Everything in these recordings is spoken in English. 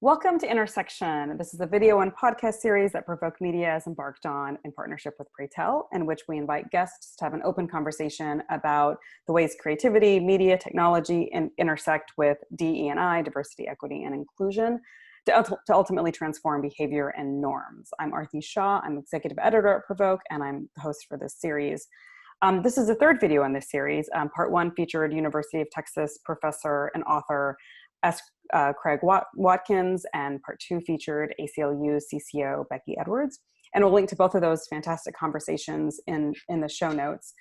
Welcome to Intersection. This is a video and podcast series that PRovoke Media has embarked on in partnership with Praytell, in which we invite guests to have an open conversation about the ways creativity, media, technology, and intersect with DE&I, diversity, equity, and inclusion, to ultimately transform behavior and norms. I'm Aarti Shah. I'm executive editor at PRovoke, and I'm the host for this series. This is the third video in this series. Part one featured University of Texas professor and author Craig Watkins, and part two featured ACLU CCO Becky Edwards. And we'll link to both of those fantastic conversations in the show notes.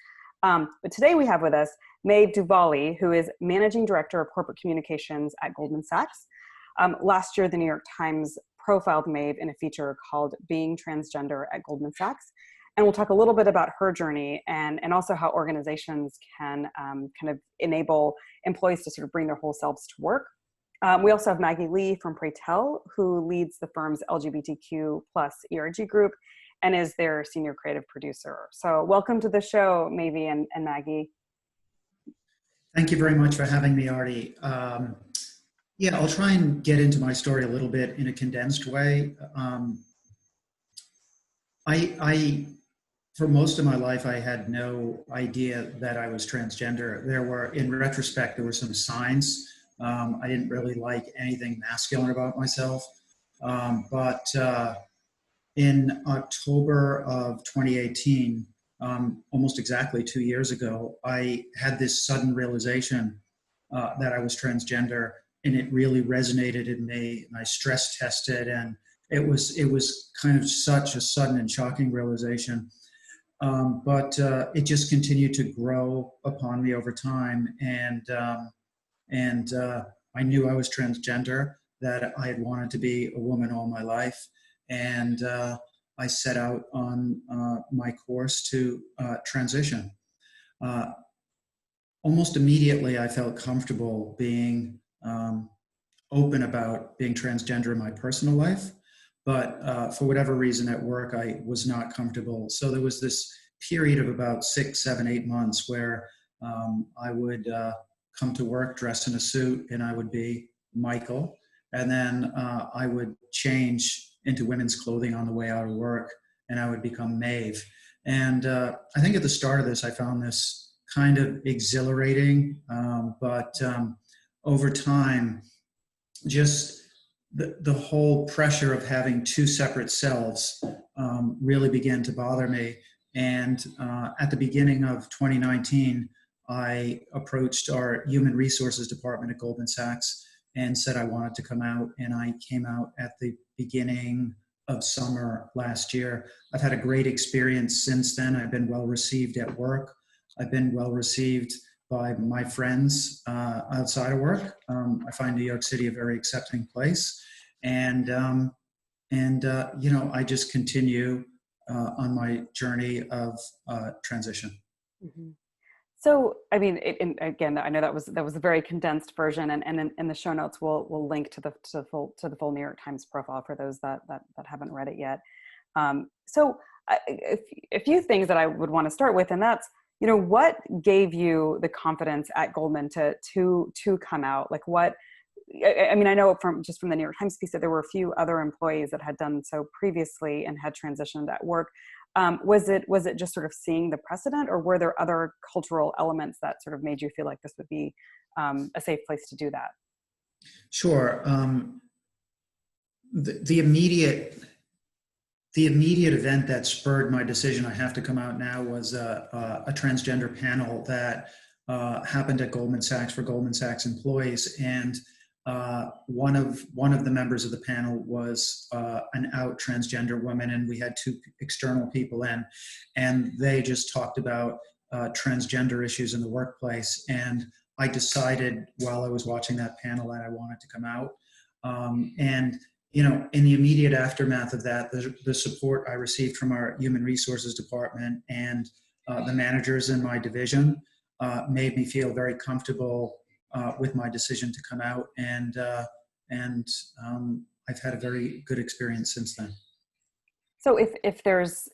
But today we have with us Maeve DuVally, who is Managing Director of Corporate Communications at Goldman Sachs. Last year, the New York Times profiled Maeve in a feature called Being Transgender at Goldman Sachs. And we'll talk a little bit about her journey and also how organizations can kind of enable employees to sort of bring their whole selves to work. We also have Maggie Lee from Praytell, who leads the firm's LGBTQ plus ERG group and is their senior creative producer. So welcome to the show, Maeve and Maggie. Thank you very much for having me, Aarti. Yeah, I'll try and get into my story a little bit in a condensed way. For most of my life, I had no idea that I was transgender. In retrospect, there were some signs. I didn't really like anything masculine about myself. But in October of 2018, almost exactly 2 years ago, I had this sudden realization that I was transgender, and it really resonated in me. And I stress tested, and it was kind of such a sudden and shocking realization. But it just continued to grow upon me over time, and I knew I was transgender, that I had wanted to be a woman all my life, and I set out on my course to transition. Almost immediately, I felt comfortable being open about being transgender in my personal life, but for whatever reason at work, I was not comfortable. So there was this period of about 6, 7, 8 months where I would come to work dressed in a suit, and I would be Michael, and then I would change into women's clothing on the way out of work, and I would become Maeve. And I think at the start of this, I found this kind of exhilarating, but over time, just the whole pressure of having two separate selves really began to bother me. And at the beginning of 2019, I approached our human resources department at Goldman Sachs and said I wanted to come out, and I came out at the beginning of summer last year. I've had a great experience since then. I've been well received at work. I've been well received by my friends outside of work. I find New York City a very accepting place, and you know, I just continue on my journey of transition. Mm-hmm. So, I mean, again, I know that was a very condensed version, and in the show notes we'll link to the full New York Times profile for those that haven't read it yet. So, a few things that I would want to start with, and that's, you know, what gave you the confidence at Goldman to come out? Like, what? I mean, I know from the New York Times piece that there were a few other employees that had done so previously and had transitioned at work. Was it just sort of seeing the precedent, or were there other cultural elements that sort of made you feel like this would be a safe place to do that? Sure. The immediate event that spurred my decision, I have to come out now, was a transgender panel that happened at Goldman Sachs for Goldman Sachs employees, and one of the members of the panel was an out transgender woman, and we had two external people in, and they just talked about transgender issues in the workplace. And I decided while I was watching that panel that I wanted to come out. And you know, in the immediate aftermath of that, the support I received from our human resources department and the managers in my division made me feel very comfortable with my decision to come out, and I've had a very good experience since then. So if there's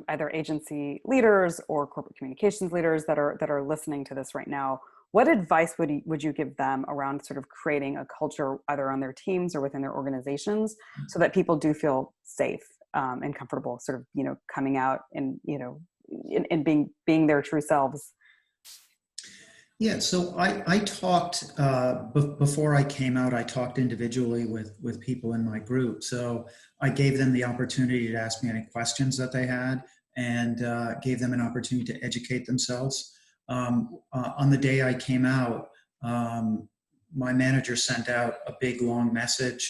either agency leaders or corporate communications leaders that are listening to this right now, what advice would you give them around sort of creating a culture either on their teams or within their organizations so that people do feel safe and comfortable sort of, coming out and, and being their true selves? Yeah, so I talked, before I came out, I talked individually with people in my group. So I gave them the opportunity to ask me any questions that they had, and gave them an opportunity to educate themselves. On the day I came out, my manager sent out a big, long message,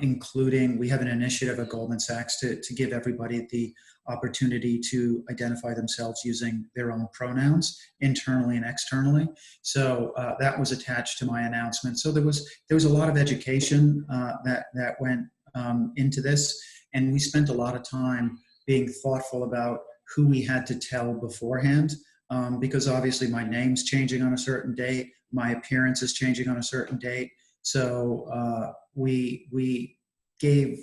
including, we have an initiative at Goldman Sachs to give everybody the opportunity to identify themselves using their own pronouns, internally and externally. So that was attached to my announcement. So there was a lot of education that went into this, and we spent a lot of time being thoughtful about who we had to tell beforehand, because obviously my name's changing on a certain date, my appearance is changing on a certain date. So we gave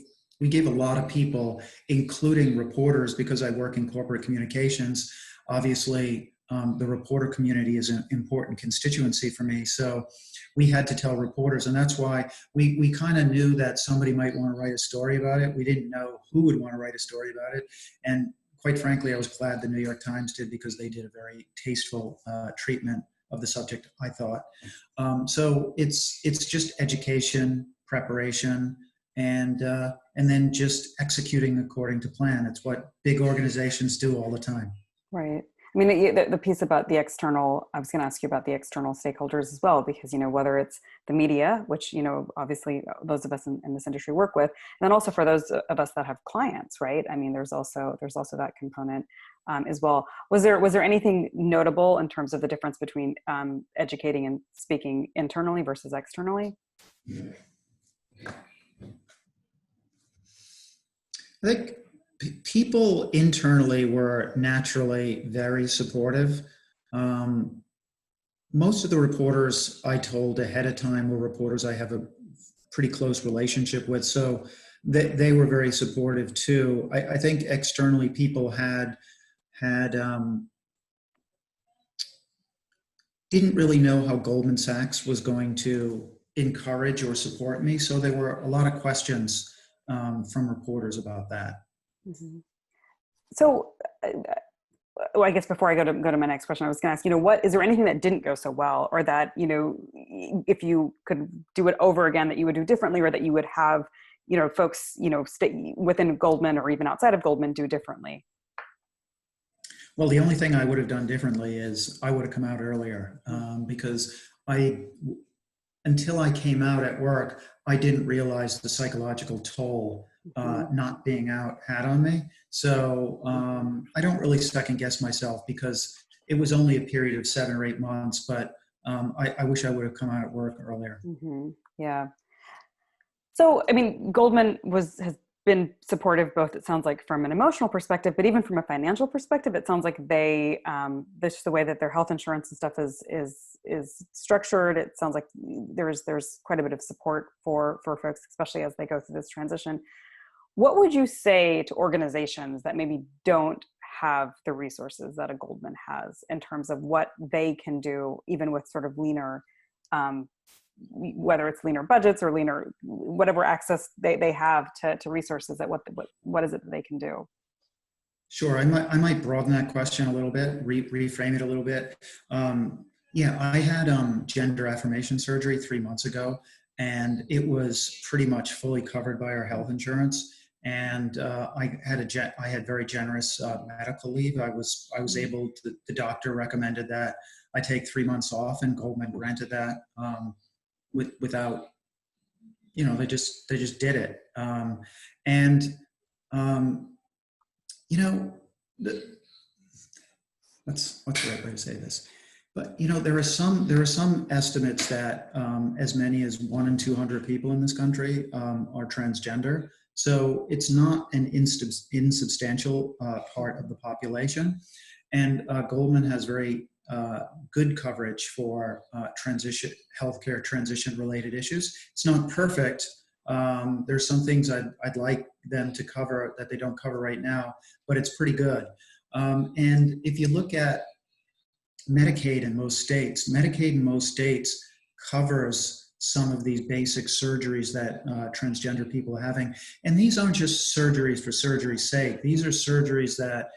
a lot of people, including reporters, because I work in corporate communications. Obviously, the reporter community is an important constituency for me. So we had to tell reporters, and that's why we kind of knew that somebody might want to write a story about it. We didn't know who would want to write a story about it. And quite frankly, I was glad the New York Times did, because they did a very tasteful treatment of the subject, I thought. So it's just education, preparation, and then just executing according to plan. It's what big organizations do all the time. Right. I mean, the piece about the external, I was going to ask you about the external stakeholders as well, because, whether it's the media, which, obviously those of us in this industry work with, and then also for those of us that have clients, right? I mean, there's also that component as well. Was there anything notable in terms of the difference between educating and speaking internally versus externally? I think people internally were naturally very supportive. Most of the reporters I told ahead of time were reporters I have a pretty close relationship with, so they were very supportive too. I think externally people didn't really know how Goldman Sachs was going to encourage or support me, so there were a lot of questions from reporters about that. Mm-hmm. So, well, I guess before I go to my next question, I was going to ask, what is there anything that didn't go so well, or that if you could do it over again, that you would do differently, or that you would have folks stay within Goldman or even outside of Goldman do differently? Well, the only thing I would have done differently is I would have come out earlier, because until I came out at work, I didn't realize the psychological toll not being out had on me. So I don't really second guess myself, because it was only a period of 7 or 8 months, but I wish I would have come out at work earlier. Mm-hmm. Yeah. So, I mean, Goldman has been supportive, both, it sounds like, from an emotional perspective, but even from a financial perspective, it sounds like they, this the way that their health insurance and stuff is structured. It sounds like there's quite a bit of support for folks, especially as they go through this transition. What would you say to organizations that maybe don't have the resources that a Goldman has, in terms of what they can do, even with sort of leaner, whether it's leaner budgets or leaner, whatever access they have to resources, that what is it that they can do? Sure, I might broaden that question a little bit, reframe it a little bit. Yeah, I had gender affirmation surgery 3 months ago, and it was pretty much fully covered by our health insurance. And I had very generous medical leave. I was able to, the doctor recommended that I take 3 months off, and Goldman granted that without, they just did it. What's the right way to say this? But there are some estimates that as many as 1 in 200 people in this country are transgender. So it's not an insubstantial part of the population. And Goldman has very good coverage for healthcare transition related issues. It's not perfect. There's some things I'd like them to cover that they don't cover right now, but it's pretty good. And if you look at Medicaid in most states. Medicaid in most states covers some of these basic surgeries that transgender people are having. And these aren't just surgeries for surgery's sake. These are surgeries that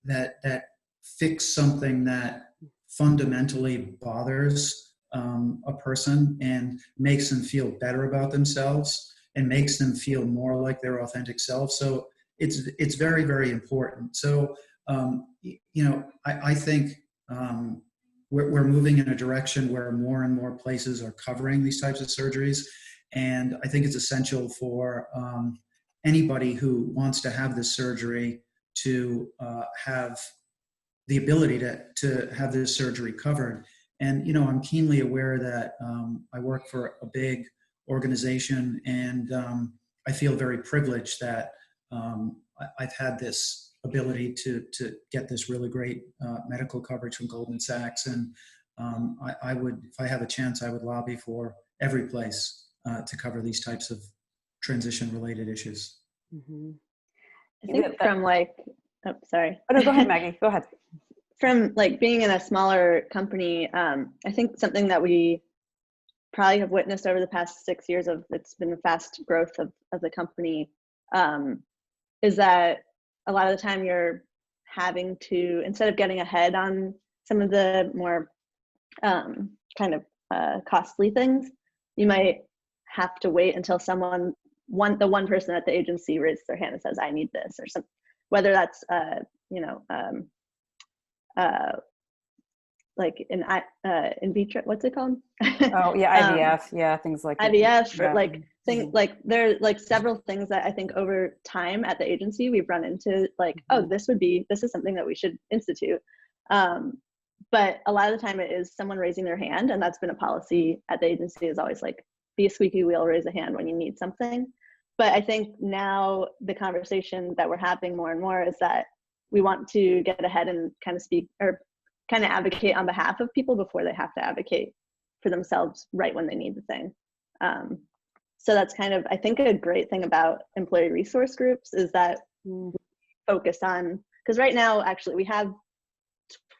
that fix something that fundamentally bothers a person and makes them feel better about themselves and makes them feel more like their authentic self. So it's very, very important. So I think we're moving in a direction where more and more places are covering these types of surgeries, and I think it's essential for anybody who wants to have this surgery to have the ability to have this surgery covered. And I'm keenly aware that I work for a big organization, and I feel very privileged that I've had this ability to get this really great medical coverage from Goldman Sachs. And I would, if I have a chance, I would lobby for every place to cover these types of transition-related issues. Mm-hmm. I think from oh, sorry. Oh, no, go ahead, Maggie. Go ahead. From being in a smaller company, I think something that we probably have witnessed over the past 6 years it's been a fast growth of the company, is that a lot of the time you're having to, instead of getting ahead on some of the more costly things, you might have to wait until the one person at the agency raises their hand and says, I need this, or something, whether that's in vitro, what's it called? Oh yeah, IVF, yeah, things like IVF, yeah. or things there are several things that I think over time at the agency we've run into, oh, this is something that we should institute. But a lot of the time it is someone raising their hand, and that's been a policy at the agency, is always be a squeaky wheel, raise a hand when you need something. But I think now the conversation that we're having more and more is that we want to get ahead and kind of speak or kind of advocate on behalf of people before they have to advocate for themselves right when they need the thing. So that's kind of, I think, a great thing about employee resource groups is that we focus on, because right now, actually, we have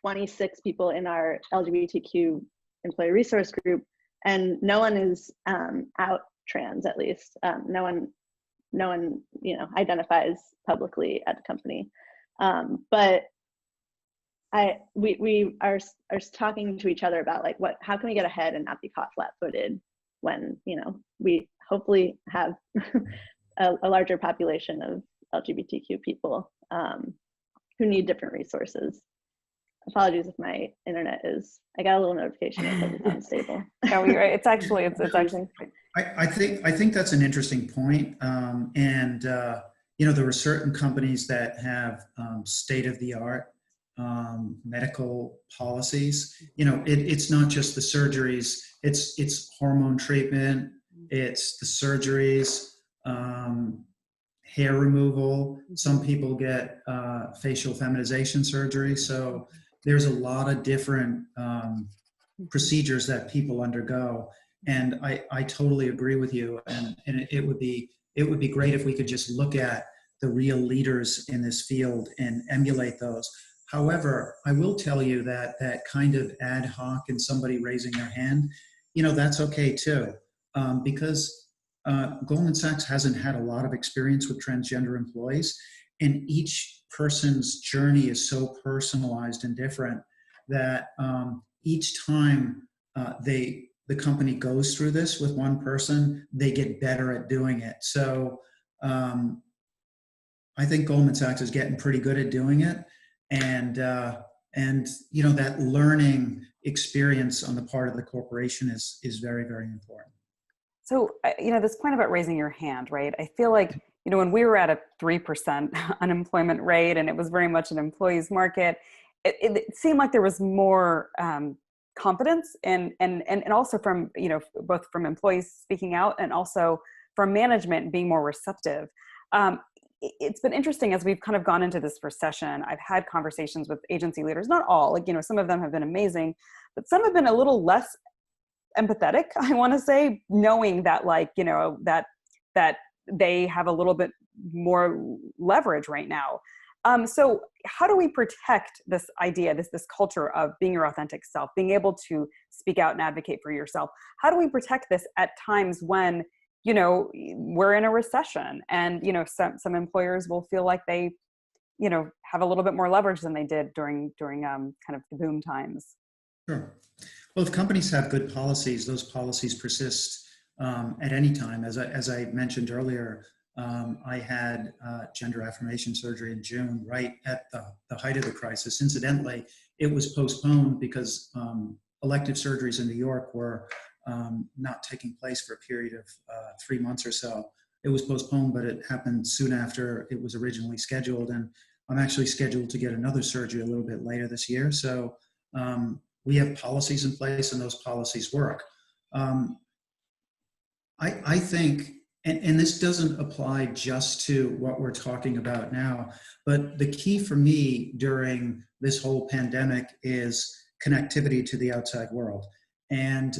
26 people in our LGBTQ employee resource group, and no one is out trans, at least. No one identifies publicly at the company. But we are talking to each other about how can we get ahead and not be caught flat-footed when we hopefully have a larger population of LGBTQ people who need different resources. Apologies if my internet I got a little notification that says it's unstable. No, you're right. It's actually. I think that's an interesting point. There are certain companies that have state-of-the-art medical policies. It's not just the surgeries, it's hormone treatment, it's the surgeries, hair removal. Some people get facial feminization surgery. So there's a lot of different procedures that people undergo. And I totally agree with you. And it would be great if we could just look at the real leaders in this field and emulate those. However, I will tell you that kind of ad hoc and somebody raising their hand, that's okay too, because Goldman Sachs hasn't had a lot of experience with transgender employees, and each person's journey is so personalized and different that each time the company goes through this with one person, they get better at doing it. So I think Goldman Sachs is getting pretty good at doing it. And that learning experience on the part of the corporation is very, very important. So, this point about raising your hand, right? I feel like, when we were at a 3% unemployment rate and it was very much an employee's market, it seemed like there was more confidence and also from, both from employees speaking out and also from management being more receptive. It's been interesting as we've kind of gone into this recession. I've had conversations with agency leaders, not all, some of them have been amazing, but some have been a little less empathetic, I want to say, knowing that that they have a little bit more leverage right now. So how do we protect this idea, this culture of being your authentic self, being able to speak out and advocate for yourself? How do we protect this at times when, you know, we're in a recession and, you know, some employers will feel like they, you know, have a little bit more leverage than they did during kind of the boom times? Sure. Well, if companies have good policies, those policies persist at any time. As I mentioned earlier, I had gender affirmation surgery in June, right at the height of the crisis. Incidentally, it was postponed because elective surgeries in New York were not taking place for a period of 3 months or so. It was postponed, but it happened soon after it was originally scheduled. And I'm actually scheduled to get another surgery a little bit later this year. So we have policies in place and those policies work. I think, and this doesn't apply just to what we're talking about now, but the key for me during this whole pandemic is connectivity to the outside world. And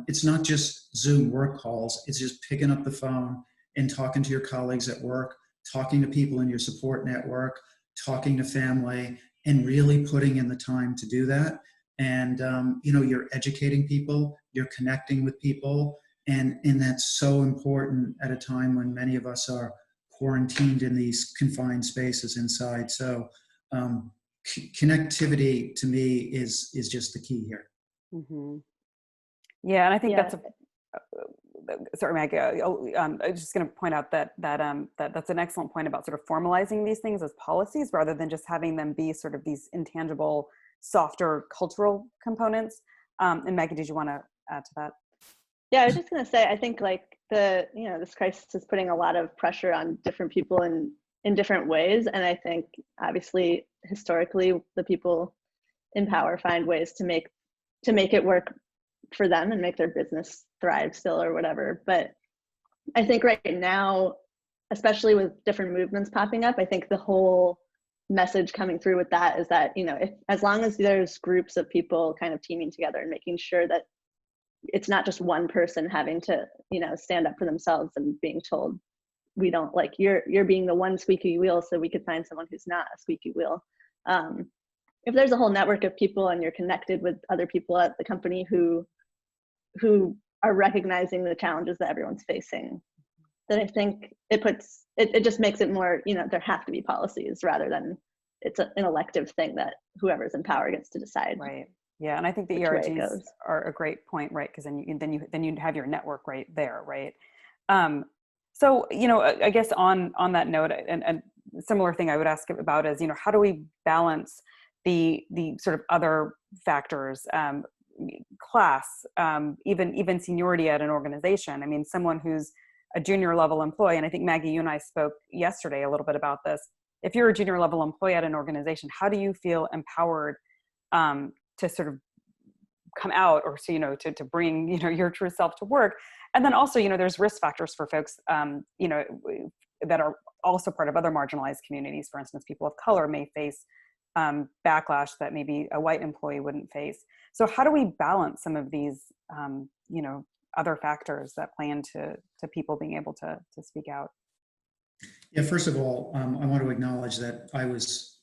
it's not just Zoom work calls, it's just picking up the phone and talking to your colleagues at work, talking to people in your support network, talking to family, and really putting in the time to do that. And you know, you're educating people, you're connecting with people, and that's so important at a time when many of us are quarantined in these confined spaces inside. So connectivity to me is just the key here. Mm-hmm. Yeah, and I think that's sorry, Maggie. I was just going to point out that that's an excellent point about sort of formalizing these things as policies rather than just having them be sort of these intangible, softer cultural components. And Maggie, did you want to add to that? Yeah, I was just going to say, I think like this crisis is putting a lot of pressure on different people in different ways. And I think obviously historically the people in power find ways to make it work for them and make their business thrive still or whatever. But I think right now, especially with different movements popping up, I think the whole message coming through with that is that, you know, as long as there's groups of people kind of teaming together and making sure that it's not just one person having to, you know, stand up for themselves and being told, we don't like, you're being the one squeaky wheel, so we could find someone who's not a squeaky wheel. If there's a whole network of people and you're connected with other people at the company who are recognizing the challenges that everyone's facing, then I think it just makes it more, you know, there have to be policies rather than it's an elective thing that whoever's in power gets to decide. Right. Yeah, and I think the ERGs are a great point, right? Because then you have your network right there, right? So, you know, I guess on that note, and similar thing I would ask about is, you know, how do we balance the sort of other factors, class, even seniority at an organization? I mean, someone who's a junior level employee, and I think Maggie, you and I spoke yesterday a little bit about this. If you're a junior level employee at an organization, how do you feel empowered to sort of come out, or so, you know, to bring, you know, your true self to work? And then also, you know, there's risk factors for folks, you know, that are also part of other marginalized communities. For instance, people of color may face backlash that maybe a white employee wouldn't face. So how do we balance some of these, you know, other factors that play into people being able to speak out? Yeah, first of all, I want to acknowledge that I was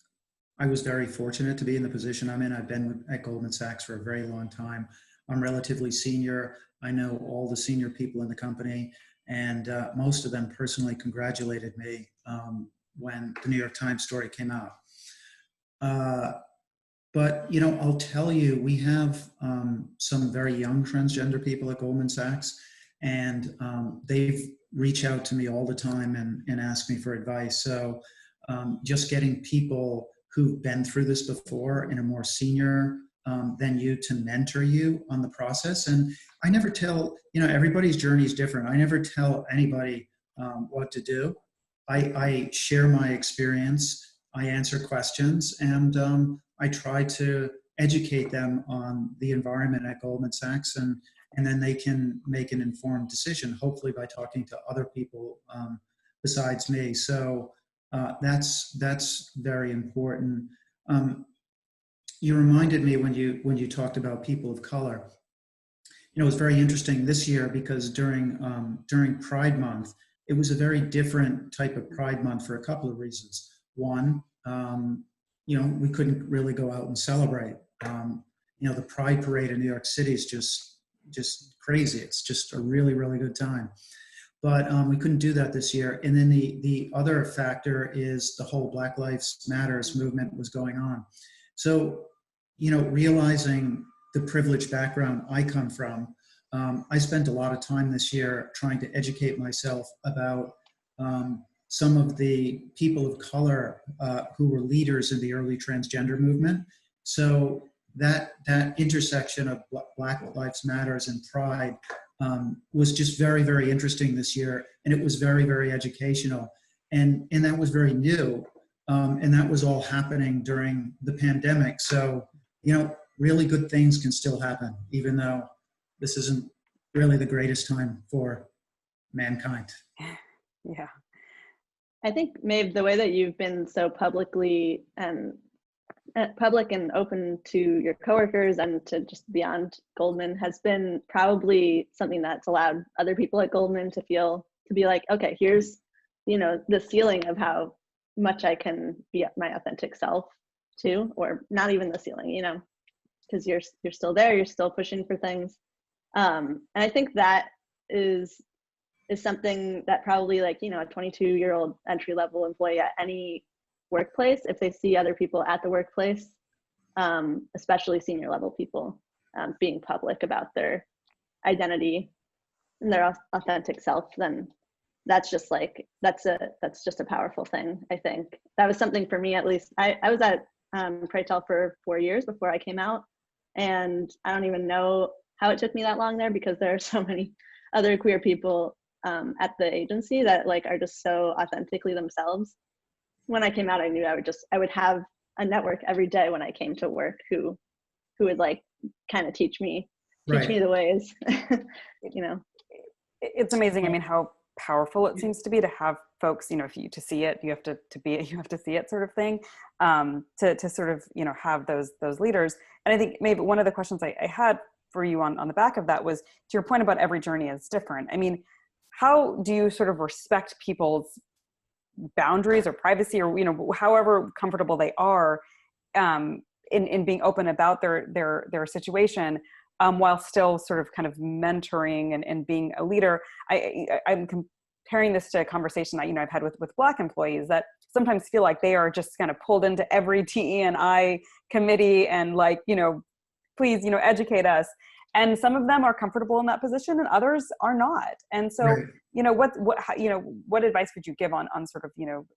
very fortunate to be in the position I'm in. I've been at Goldman Sachs for a very long time. I'm relatively senior. I know all the senior people in the company, and most of them personally congratulated me when the New York Times story came out. But, you know, I'll tell you, we have some very young transgender people at Goldman Sachs, and they've reached out to me all the time and ask me for advice. So just getting people who've been through this before in a more senior than you to mentor you on the process. And I never tell, you know, everybody's journey is different. I never tell anybody what to do. I share my experience, I answer questions, and I try to educate them on the environment at Goldman Sachs, and then they can make an informed decision, hopefully by talking to other people besides me. So that's very important. You reminded me when you talked about people of color. You know, it was very interesting this year because during Pride Month, it was a very different type of Pride Month for a couple of reasons. One, you know, we couldn't really go out and celebrate. You know, the Pride Parade in New York City is just crazy. It's just a really, really good time. But we couldn't do that this year. And then the other factor is the whole Black Lives Matters movement was going on. So, you know, realizing the privileged background I come from, I spent a lot of time this year trying to educate myself about some of the people of color who were leaders in the early transgender movement. So that intersection of Black Lives Matters and Pride was just very, very interesting this year. And it was very, very educational. And that was very new. And that was all happening during the pandemic. So, you know, really good things can still happen, even though this isn't really the greatest time for mankind. Yeah. I think, Maeve, the way that you've been so public and open to your coworkers and to just beyond Goldman has been probably something that's allowed other people at Goldman to be like, okay, here's, you know, the ceiling of how much I can be my authentic self too, or not even the ceiling, you know, because you're still there, you're still pushing for things. And I think that is something that probably, like, you know, a 22-year-old entry-level employee at any workplace, if they see other people at the workplace, especially senior level people, being public about their identity and their authentic self, then that's just a powerful thing. I think that was something for me, at least. I was at Praytell for 4 years before I came out, and I don't even know how it took me that long there, because there are so many other queer people at the agency that, like, are just so authentically themselves. When I came out, I knew I would have a network every day when I came to work who would, like, kind of teach me the ways. You know, it's amazing. I mean, how powerful it seems to be to have folks, you know, if you to see it, you have to see it, sort of thing, to sort of, you know, have those leaders. And I think maybe one of the questions I had for you on the back of that was, to your point about every journey is different. I mean, how do you sort of respect people's boundaries or privacy, or, you know, however comfortable they are in being open about their situation, while still sort of kind of mentoring and being a leader? I'm comparing this to a conversation that, you know, I've had with Black employees that sometimes feel like they are just kind of pulled into every TE&I committee and, like, you know, please, you know, educate us. And some of them are comfortable in that position and others are not. And so, you know, what advice would you give on sort of, you know,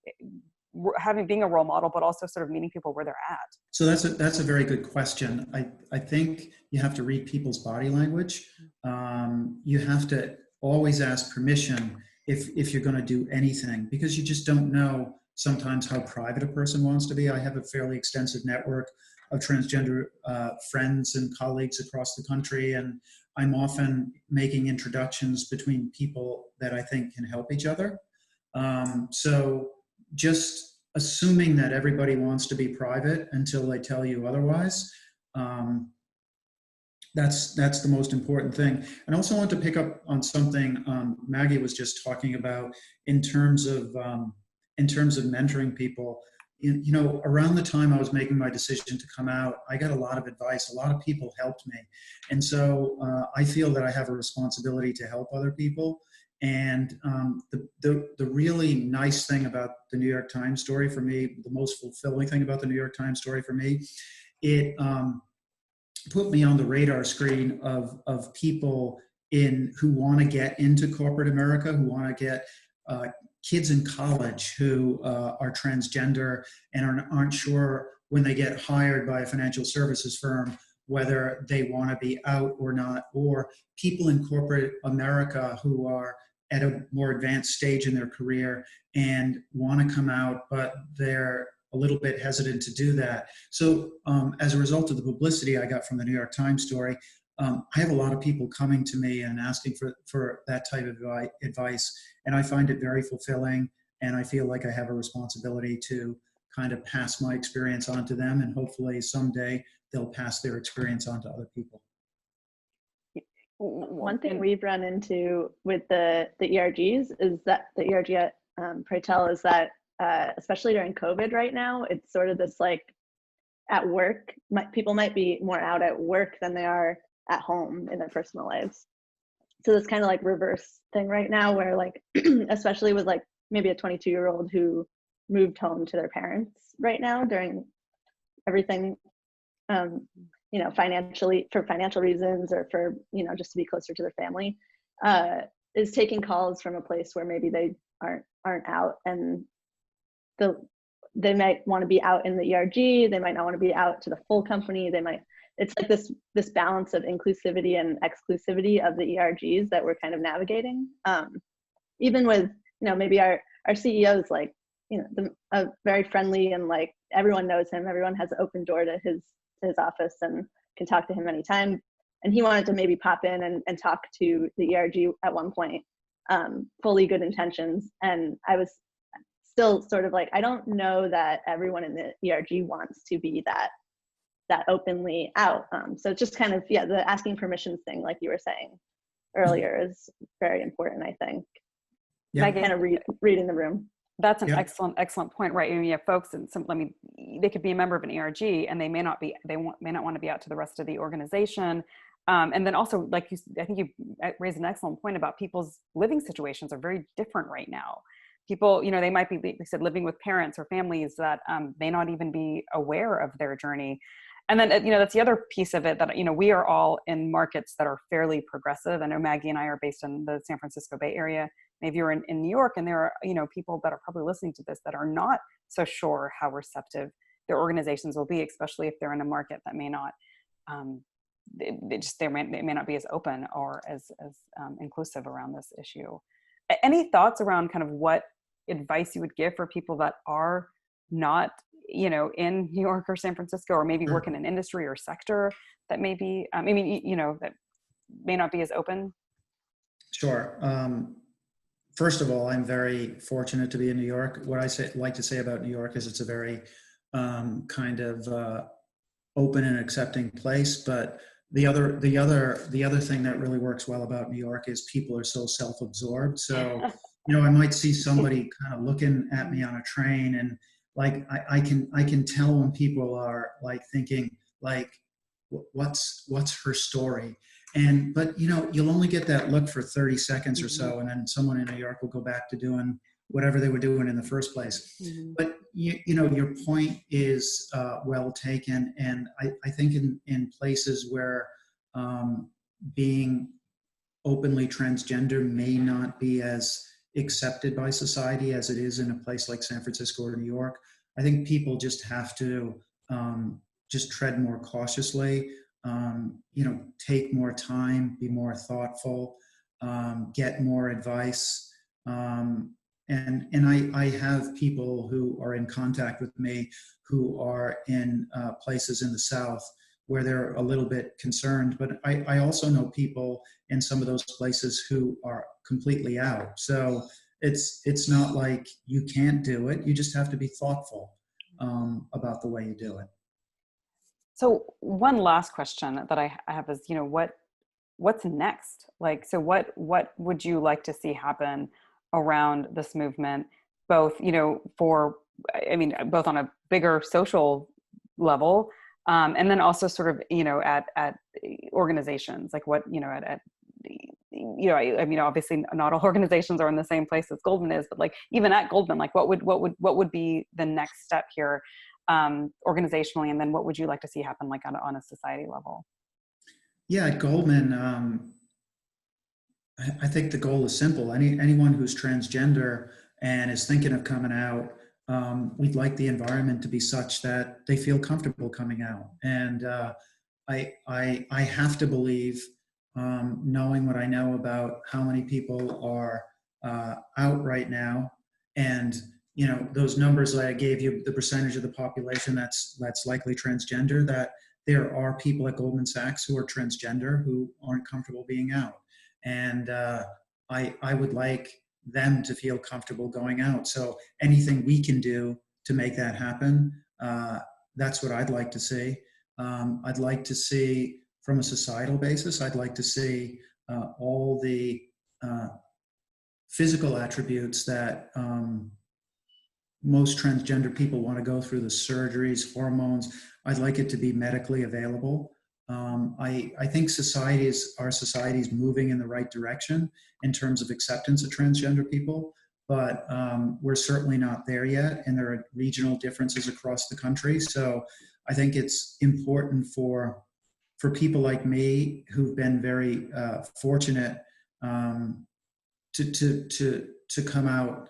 being a role model, but also sort of meeting people where they're at? So that's a very good question. I think you have to read people's body language. You have to always ask permission if you're going to do anything, because you just don't know sometimes how private a person wants to be. I have a fairly extensive network of transgender friends and colleagues across the country, and I'm often making introductions between people that I think can help each other. So just assuming that everybody wants to be private until they tell you otherwise, that's the most important thing. And I also want to pick up on something Maggie was just talking about in terms of mentoring people. You know, around the time I was making my decision to come out, I got a lot of advice. A lot of people helped me. And so I feel that I have a responsibility to help other people. And the really nice thing about the New York Times story for me, the most fulfilling thing about the New York Times story for me, it put me on the radar screen of people who want to get into corporate America, who want to get kids in college who are transgender and aren't sure when they get hired by a financial services firm whether they want to be out or not, or people in corporate America who are at a more advanced stage in their career and want to come out, but they're a little bit hesitant to do that. So as a result of the publicity I got from the New York Times story, I have a lot of people coming to me and asking for that type of advice, and I find it very fulfilling, and I feel like I have a responsibility to kind of pass my experience on to them, and hopefully someday they'll pass their experience on to other people. One thing we've run into with the ERGs is that the ERG at Praytell is that especially during COVID right now, it's sort of this like at work, people might be more out at work than they are at home in their personal lives. So this kind of like reverse thing right now where like, especially with like maybe a 22-year-old who moved home to their parents right now during everything, you know, financially, for financial reasons or for, you know, just to be closer to their family, is taking calls from a place where maybe they aren't out, and they might want to be out in the ERG, they might not want to be out to the full company, it's like this balance of inclusivity and exclusivity of the ERGs that we're kind of navigating. Even with, you know, maybe our CEO is like, you know, very friendly and like everyone knows him, everyone has an open door to his office and can talk to him anytime. And he wanted to maybe pop in and talk to the ERG at one point, fully good intentions. And I was still sort of like, I don't know that everyone in the ERG wants to be that openly out. So it's just kind of, yeah, the asking permissions thing, like you were saying earlier, is very important, I think. Yeah. Kind of reading the room. That's an excellent point, right? I mean, you have folks, and they could be a member of an ERG, and they may not want to be out to the rest of the organization. And then also, like I think you raised an excellent point about people's living situations are very different right now. People, you know, they might be, like you said, living with parents or families that may not even be aware of their journey. And then, you know, that's the other piece of it, that, you know, we are all in markets that are fairly progressive. I know Maggie and I are based in the San Francisco Bay Area. Maybe you're in New York, and there are, you know, people that are probably listening to this that are not so sure how receptive their organizations will be, especially if they're in a market that may not, they may not be as open or as inclusive around this issue. Any thoughts around kind of what advice you would give for people that are not, you know, in New York or San Francisco, or maybe work in an industry or sector that may be, I mean, you know, that may not be as open? Sure. First of all, I'm very fortunate to be in New York. What I like to say about New York is it's a very kind of open and accepting place. But the other thing that really works well about New York is people are so self-absorbed. So, you know, I might see somebody kind of looking at me on a train, and like I can tell when people are like thinking like, what's her story? But you know, you'll only get that look for 30 seconds or so, and then someone in New York will go back to doing whatever they were doing in the first place. But you know, your point is well taken, and I think in places where being openly transgender may not be as accepted by society as it is in a place like San Francisco or New York, I think people just have to just tread more cautiously. You know, take more time, be more thoughtful, get more advice. And I have people who are in contact with me who are in places in the South where they're a little bit concerned, but I also know people in some of those places who are completely out. So it's not like you can't do it, you just have to be thoughtful about the way you do it. So one last question that I have is, you know, what's next? Like, so what would you like to see happen around this movement, both, you know, both on a bigger social level, and then also sort of, you know, at organizations, like what, you know, you know, I mean, obviously not all organizations are in the same place as Goldman is, but like even at Goldman, like what would be the next step here organizationally, and then what would you like to see happen like on a society level? Yeah, at Goldman, I think the goal is simple. Anyone who's transgender and is thinking of coming out, we'd like the environment to be such that they feel comfortable coming out. And I have to believe, knowing what I know about how many people are out right now, and you know, those numbers that I gave you, the percentage of the population that's likely transgender, that there are people at Goldman Sachs who are transgender who aren't comfortable being out. And I would like them to feel comfortable going out. So anything we can do to make that happen, that's what I'd like to see. I'd like to see, from a societal basis, I'd like to see all the physical attributes that most transgender people want to go through the surgeries, hormones. I'd like it to be medically available. I think our society is moving in the right direction in terms of acceptance of transgender people, but we're certainly not there yet, and there are regional differences across the country. So I think it's important for people like me who've been very fortunate to come out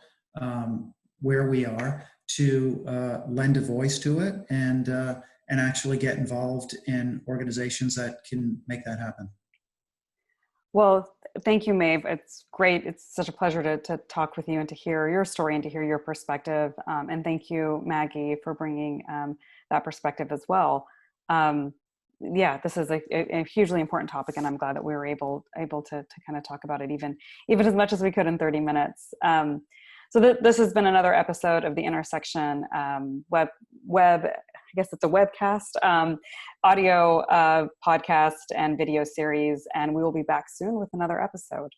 where we are, to lend a voice to it and actually get involved in organizations that can make that happen. Well, thank you, Maeve. It's great. It's such a pleasure to talk with you and to hear your story and to hear your perspective. And thank you, Maggie, for bringing that perspective as well. Yeah, this is a hugely important topic, and I'm glad that we were able to kind of talk about it even as much as we could in 30 minutes. So this has been another episode of the Intersection web. I guess it's a webcast, audio podcast and video series, and we will be back soon with another episode.